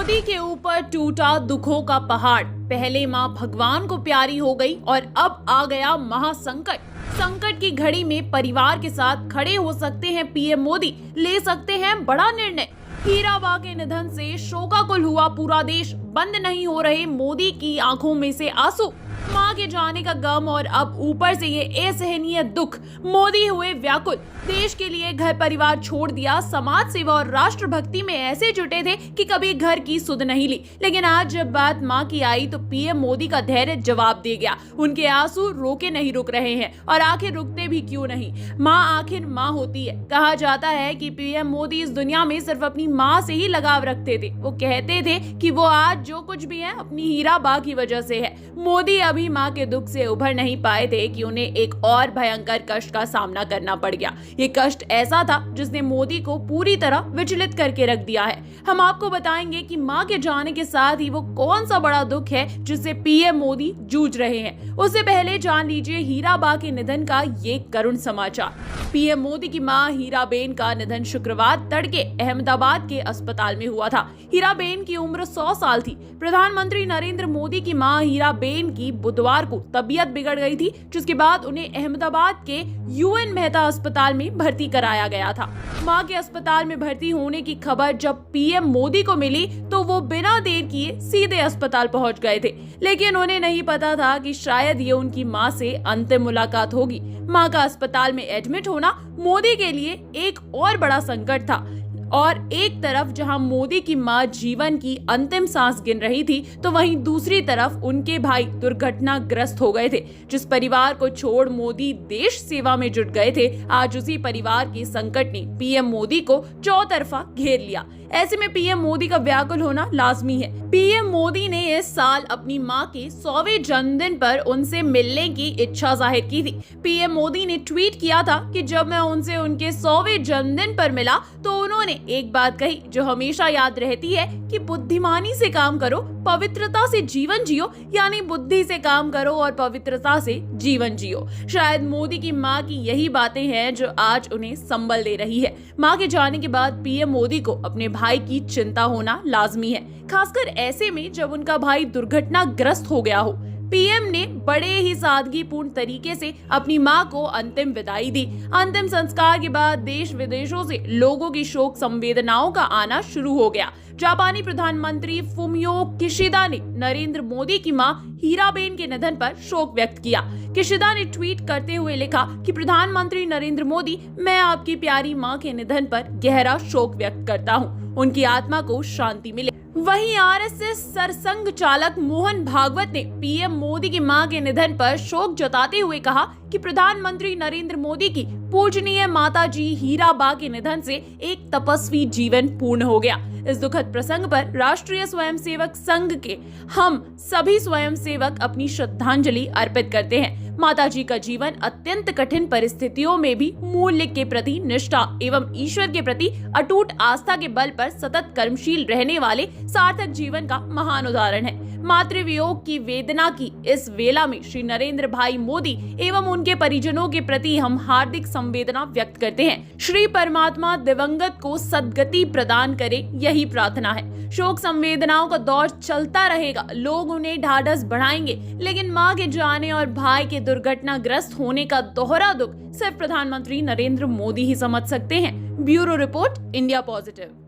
मोदी के ऊपर टूटा दुखों का पहाड़। पहले मां भगवान को प्यारी हो गई और अब आ गया महासंकट। संकट की घड़ी में परिवार के साथ खड़े हो सकते हैं पीएम मोदी, ले सकते हैं बड़ा निर्णय। हीराबा के निधन से शोकाकुल हुआ पूरा देश, बंद नहीं हो रहे मोदी की आंखों में से आंसू। मां के जाने का गम और अब ऊपर से ये असहनीय दुख। मोदी हुए व्याकुल, देश के लिए घर परिवार छोड़ दिया, समाज सेवा और राष्ट्र भक्ति में ऐसे जुटे थे कि कभी घर की सुध नहीं ली। लेकिन आज जब बात मां की आई तो पीएम मोदी का धैर्य जवाब दे गया। उनके आंसू रोके नहीं रुक रहे हैं और आखिर रुकते भी क्यों नहीं। मां आखिर मां होती है। कहा जाता है कि पीएम मोदी इस दुनिया में सिर्फ अपनी मां से ही लगाव रखते थे। वो कहते थे कि वो आज जो कुछ भी है अपनी हीराबा की वजह से है। मोदी अभी मां के दुख से उभर नहीं पाए थे कि उन्हें एक और भयंकर कष्ट का सामना करना पड़ गया। ये कष्ट ऐसा था जिसने मोदी को पूरी तरह विचलित करके रख दिया है। हम आपको बताएंगे कि मां के जाने के साथ ही वो कौन सा बड़ा दुख है जिससे पीएम मोदी जूझ रहे हैं। उससे पहले जान लीजिए हीराबा के निधन का ये करुण समाचार। पीएम मोदी की मां हीराबेन का निधन शुक्रवार तड़के अहमदाबाद के अस्पताल में हुआ था। हीराबेन की उम्र 100 साल थी। प्रधानमंत्री नरेंद्र मोदी की मां हीराबेन की बुधवार को तबीयत बिगड़ गई थी, जिसके बाद उन्हें अहमदाबाद के यूएन मेहता अस्पताल में भर्ती कराया गया था। मां के अस्पताल में भर्ती होने की खबर जब पीएम मोदी को मिली तो वो बिना देर किए सीधे अस्पताल पहुंच गए थे। लेकिन उन्हें नहीं पता था कि शायद ये उनकी मां से अंतिम मुलाकात होगी। मां का अस्पताल में एडमिट होना मोदी के लिए एक और बड़ा संकट था। और एक तरफ जहां मोदी की मां जीवन की अंतिम सांस गिन रही थी तो वहीं दूसरी तरफ उनके भाई दुर्घटनाग्रस्त हो गए थे। जिस परिवार को छोड़ मोदी देश सेवा में जुट गए थे, आज उसी परिवार के संकट ने पीएम मोदी को चौतरफा घेर लिया। ऐसे में पीएम मोदी का व्याकुल होना लाजमी है। पीएम मोदी ने इस साल अपनी मां के 100वें जन्मदिन पर उनसे मिलने की इच्छा जाहिर की थी। पीएम मोदी ने ट्वीट किया था कि जब मैं उनसे उनके 100वें जन्मदिन पर मिला तो उन्होंने एक बात कही जो हमेशा याद रहती है कि बुद्धिमानी से काम करो, पवित्रता से जीवन जियो, यानी बुद्धि से काम करो और पवित्रता से जीवन जियो। शायद मोदी की मां की यही बातें हैं जो आज उन्हें संबल दे रही है। मां के जाने के बाद पीएम मोदी को अपने भाई की चिंता होना लाजमी है, खासकर ऐसे में जब उनका भाई दुर्घटनाग्रस्त हो गया हो। पीएम ने बड़े ही सादगीपूर्ण तरीके से अपनी मां को अंतिम विदाई दी। अंतिम संस्कार के बाद देश विदेशों से लोगों की शोक संवेदनाओं का आना शुरू हो गया। जापानी प्रधानमंत्री फुमियो किशिदा ने नरेंद्र मोदी की मां हीराबेन के निधन पर शोक व्यक्त किया। किशिदा ने ट्वीट करते हुए लिखा कि प्रधानमंत्री नरेंद्र मोदी, मैं आपकी प्यारी मां के निधन पर गहरा शोक व्यक्त करता हूं। उनकी आत्मा को शांति मिले। वहीं आरएसएस सरसंघ चालक मोहन भागवत ने पीएम मोदी की मां के निधन पर शोक जताते हुए कहा कि प्रधानमंत्री नरेंद्र मोदी की पूजनीय माताजी हीराबा के निधन से एक तपस्वी जीवन पूर्ण हो गया। इस दुखद प्रसंग पर राष्ट्रीय स्वयंसेवक संघ के हम सभी स्वयंसेवक अपनी श्रद्धांजलि अर्पित करते हैं। माताजी का जीवन अत्यंत कठिन परिस्थितियों में भी मूल्य के प्रति निष्ठा एवं ईश्वर के प्रति अटूट आस्था के बल पर सतत कर्मशील रहने वाले सार्थक जीवन का महान उदाहरण है। मातृवियोग की वेदना की इस वेला में श्री नरेंद्र भाई मोदी एवं उनके परिजनों के प्रति हम हार्दिक संवेदना व्यक्त करते हैं। श्री परमात्मा दिवंगत को सद्गति प्रदान करे, यही प्रार्थना है। शोक संवेदनाओं का दौर चलता रहेगा, लोग उन्हें ढाढ़स बढ़ाएंगे, लेकिन मां के जाने और भाई के दुर्घटनाग्रस्त होने का दोहरा दुख सिर्फ प्रधानमंत्री नरेंद्र मोदी ही समझ सकते हैं। Bureau report, India positive.